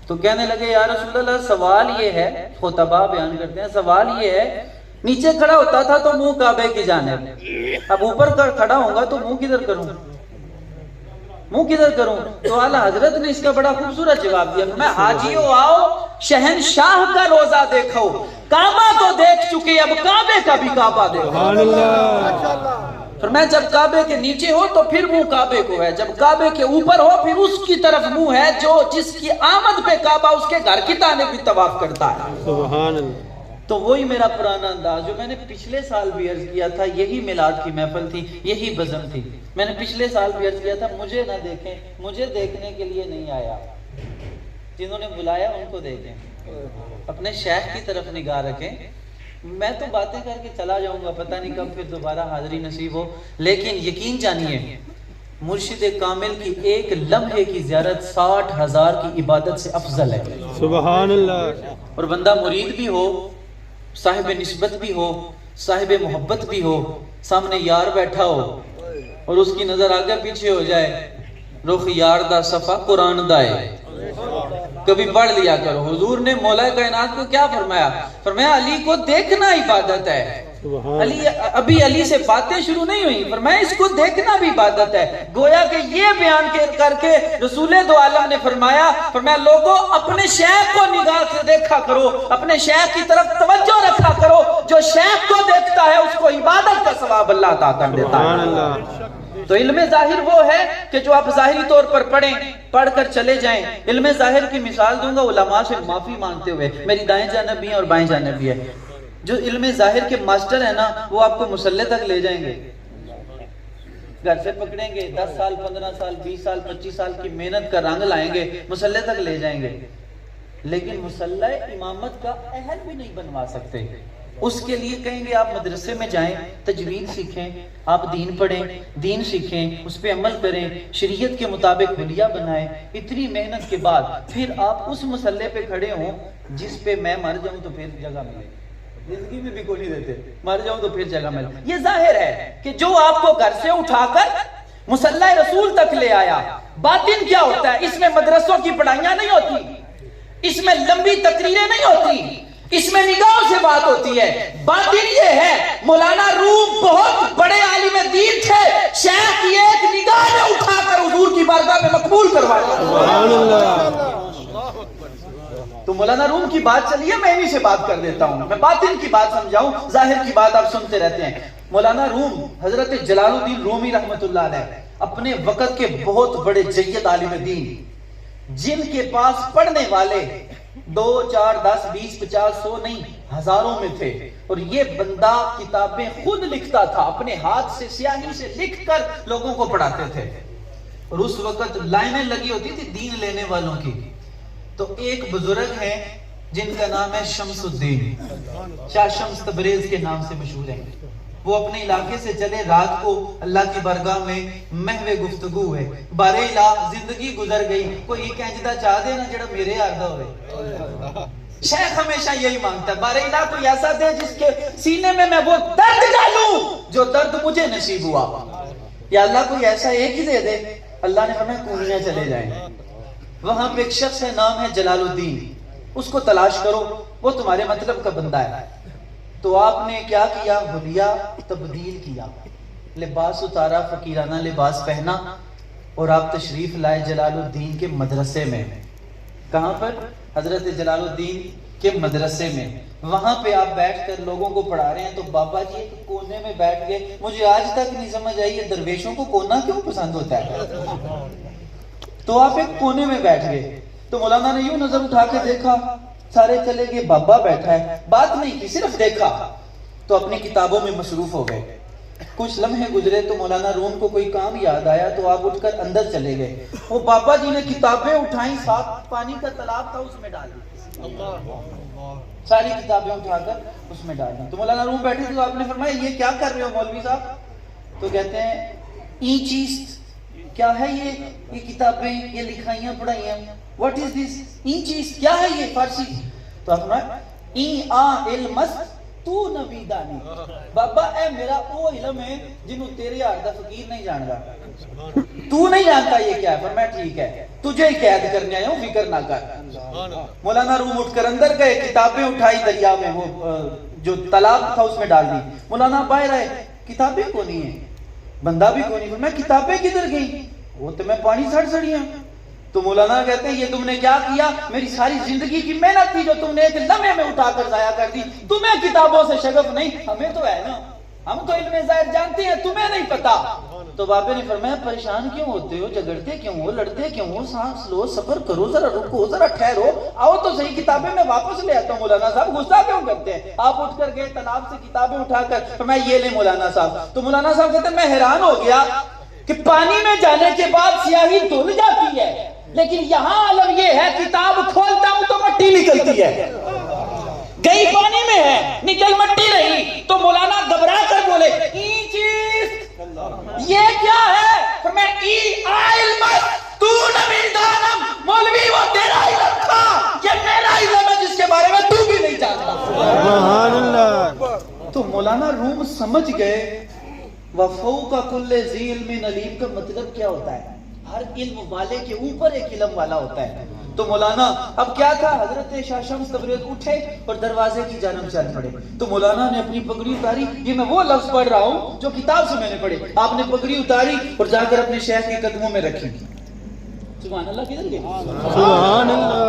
تو کہنے لگے یا رسول اللہ سوال یہ ہے، خطبہ بیان کرتے ہیں، سوال یہ ہے نیچے کھڑا ہوتا تھا تو منہ کعبے کی جانب، اب اوپر کھڑا ہوں گا تو منہ کدھر کروں، منہ کدھر کروں؟ تو اعلیٰ حضرت نے اس کا بڑا خوبصورت جواب دیا، میں حاجیو آؤ شہنشاہ کا روزہ دیکھو، کعبہ تو دیکھ چکے اب کعبے کا بھی کعبہ دیکھو۔ سبحان اللہ۔ فرمایا جب کعبے کے نیچے ہو تو پھر منہ کعبے کو ہے، جب کعبے کے اوپر ہو پھر اس کی طرف منہ ہے جو جس کی آمد پہ کعبہ اس کے گھر کی جانب بھی طواف کرتا ہے۔ سبحان اللہ۔ تو وہی میرا پرانا انداز جو میں نے پچھلے سال بھی عرض کیا تھا، یہی میلاد کی محفل تھی، یہی بزم تھی، میں نے پچھلے سال بھی عرض کیا تھا مجھے نہ دیکھیں، مجھے دیکھنے کے لیے نہیں آیا، جنہوں نے بلایا ان کو دیکھیں، اپنے شیخ کی طرف نگاہ رکھیں۔ میں تو باتیں کر کے چلا جاؤں گا، پتہ نہیں کب پھر دوبارہ حاضری نصیب ہو، لیکن یقین جانیے مرشد کامل کی ایک لمحے کی زیارت 60,000 کی عبادت سے افضل ہے۔ سبحان اللہ۔ اور بندہ مرید بھی ہو، صاحب نسبت بھی ہو، صاحب محبت بھی ہو، سامنے یار بیٹھا ہو اور اس کی نظر آگے پیچھے ہو جائے، رخ یار دا صفا قرآن دا ہے، کبھی پڑھ لیا کرو۔ حضور نے مولا کائنات کو کیا فرمایا؟ فرمایا علی کو دیکھنا عبادت ہے۔ ابھی علی سے باتیں شروع نہیں ہوئی، فرمایا اس کو دیکھنا بھی عبادت ہے۔ گویا کہ یہ بیان کر کے رسول دو عالم نے فرمایا لوگوں اپنے شیخ کو نگاہ سے دیکھا کرو، اپنے شیخ کی طرف توجہ رکھا کرو، جو شیخ کو دیکھتا ہے اس کو عبادت کا ثواب اللہ عطا کر دیتا ہے۔ تو علم ظاہر وہ ہے کہ جو آپ ظاہری طور پر پڑھیں، پڑھ کر چلے جائیں۔ علم ظاہر کی مثال دوں گا علماء سے معافی مانگتے ہوئے، میری دائیں جانب بھی ہے اور بائیں جانب بھی ہے۔ جو علم ظاہر کے ماسٹر ہیں نا وہ آپ کو مصلی تک لے جائیں گے، گھر سے پکڑیں گے، 10 سال 15 سال 20 سال 25 سال کی محنت کا رنگ لائیں گے، مصلی تک لے جائیں گے، لیکن مصلی امامت کا اہل بھی نہیں بنوا سکتے۔ اس کے لیے کہیں گے آپ مدرسے میں جائیں، تجوید سیکھیں، آپ دین پڑھیں، دین سیکھیں، اس پہ عمل کریں، شریعت کے مطابق حلیہ بنائیں، اتنی محنت کے بعد پھر آپ اس مصلی پہ کھڑے ہوں جس پہ میں مر جاؤں تو پھر جگہ ملے، زندگی میں بھی کوئی نہیں دیتے، مر جاؤں تو پھر جگہ ملے۔ یہ ظاہر ہے کہ جو آپ کو گھر سے اٹھا کر مصلی رسول تک لے آیا، باطن کیا ہوتا ہے؟ اس میں مدرسوں کی پڑھائیاں نہیں ہوتی، اس میں لمبی تقریریں نہیں ہوتی، اس میں نگاہوں سے بات ہوتی ہے۔ باطن یہ ہے مولانا روم بہت بڑے عالم دین تھے، شیخ کی ایک نگاہ نے اٹھا کر حضور کی بارگاہ میں مقبول کروایا۔ سبحان اللہ۔ تو مولانا روم کی بات چلیے میں انہی سے بات کر دیتا ہوں، میں باطن کی بات سمجھاؤں، ظاہر کی بات آپ سنتے رہتے ہیں۔ مولانا روم حضرت جلال الدین رومی رحمت اللہ علیہ اپنے وقت کے بہت بڑے جید عالم دین، جن کے پاس پڑھنے والے 2 4 10 20 50 100 نہیں ہزاروں میں تھے، اور یہ بندہ کتابیں خود لکھتا تھا، اپنے ہاتھ سے سیاہی سے لکھ کر لوگوں کو پڑھاتے تھے، اور اس وقت لائنیں لگی ہوتی تھی دین لینے والوں کی۔ تو ایک بزرگ ہیں جن کا نام ہے شمس الدین، شاہ شمس تبریز کے نام سے مشہور ہیں۔ وہ اپنے علاقے سے چلے، رات کو اللہ کی بارگاہ میں محو گفتگو ہوئے، بارے الہ زندگی گزر گئی، کوئی کہنجدہ چاہ دے نا جڑا میرے آردہ ہوئے۔ شیخ ہمیشہ یہی مانگتا ہے بارے الہ کوئی ایسا دے جس کے سینے میں میں وہ درد ڈالوں جو درد مجھے نصیب ہوا، یا اللہ کوئی ایسا ایک ہی دے دے۔ اللہ نے ہمیں کونیاں چلے جائیں، وہاں پہ ایک شخص ہے نام ہے جلال الدین، اس کو تلاش کرو، وہ تمہارے مطلب کا بندہ ہے۔ تو آپ نے کیا کیا؟ حلیہ تبدیل کیا، لباس اتارا، فقیرانہ لباس پہنا، اور آپ تشریف لائے جلال الدین کے مدرسے میں۔ کہاں پر؟ حضرت جلال الدین کے مدرسے میں۔ وہاں پہ آپ بیٹھ کر لوگوں کو پڑھا رہے ہیں، تو بابا جی ایک کونے میں بیٹھ گئے۔ مجھے آج تک نہیں سمجھ آئی یہ درویشوں کو کونا کیوں پسند ہوتا ہے؟ تو آپ ایک کونے میں بیٹھ گئے، تو مولانا نے یوں نظر اٹھا کے دیکھا، سارے چلے گئے، بابا بیٹھا ہے، بات نہیں کی، صرف دیکھا، تو اپنی کتابوں میں مصروف ہو گئے۔ کچھ لمحے گزرے تو مولانا روم کو کوئی کام یاد آیا، تو آپ اٹھ کر اندر چلے گئے۔ وہ بابا جی نے کتابیں اٹھائیں، ساتھ پانی کا تالاب تھا اس میں ڈال دی، ساری کتابیں اٹھا کر اس میں ڈال دی۔ تو مولانا روم بیٹھے تھے، تو آپ نے فرمایا یہ کیا کر رہے ہو مولوی صاحب؟ تو کہتے ہیں ای چیز کیا ہے یہ کتابیں، یہ لکھائیاں پڑھائیاں، what is this؟ این چیز کیا ہے یہ فارسی؟ تو آپ فرمایا ای آ علمس تو نویدہ نہیں بابا اے میرا وہ علم ہے جنہوں تیرے یار دا فقیر نہیں جان گا تو نہیں جانتا یہ کیا ہے فرمایا ٹھیک ہے تجھے ہی قید کرنے آیا ہوں فکر نہ کر مولانا روم اٹھ کر اندر گئے کتابیں اٹھائی دریا میں وہ جو تالاب تھا اس میں ڈال دی مولانا باہر آئے کتابیں کو نہیں ہیں بندہ بھی کو نہیں فرمایا کتابیں کدھر گئی وہ تو میں پانی سڑ سڑی ہوں تو مولانا کہتے ہیں یہ تم نے کیا کیا میری ساری زندگی کی محنت تھی جو تم نے ایک لمحے میں اٹھا کر ضائع کر دی تمہیں کتابوں سے شغف نہیں ہمیں تو ہے نا ہم تو علم ظاہر جانتے ہیں تمہیں نہیں پتا تو بابے نے فرمایا پریشان کیوں ہوتے ہو جھگڑتے کیوں ہو لڑتے کیوں ہو سانس لو صبر کرو ذرا رکو ذرا ٹھہرو آؤ تو صحیح کتابیں میں واپس لے آتا ہوں مولانا صاحب غصہ کیوں کرتے ہیں آپ اٹھ کر گئے تالاب سے کتابیں اٹھا کر فرمایا یہ لے مولانا صاحب تو مولانا صاحب کہتے ہیں میں حیران ہو گیا کہ پانی میں جانے کے بعد سیاہی دھل جاتی ہے لیکن یہاں عالم یہ ہے کتاب کھولتا ہوں تو مٹی نکلتی ہے گئی پانی میں ہے نکل مٹی رہی تو مولانا گھبرا کر بولے ای چیز یہ کیا ہے میں ای علم تو نمیدانم مولوی وہ تیرا علم تھا یہ میرا علم ہے جس کے بارے میں تو بھی نہیں جانتا سبحان اللہ تو مولانا روم سمجھ گئے وفوق کل ذی علم علیم کا مطلب کیا ہوتا ہے ہر علم والے کے اوپر ایک علم والا ہوتا ہے تو مولانا اب کیا تھا حضرت شاہ شمس تبریز اٹھے اور دروازے کی جانب چل پڑے تو مولانا نے اپنی پگڑی اتاری یہ میں وہ لفظ پڑھ رہا ہوں جو کتاب سے میں نے پڑھے آپ نے پگڑی اتاری اور جا کر اپنے شیخ کے قدموں میں رکھی سبحان اللہ کدھر گئے سبحان اللہ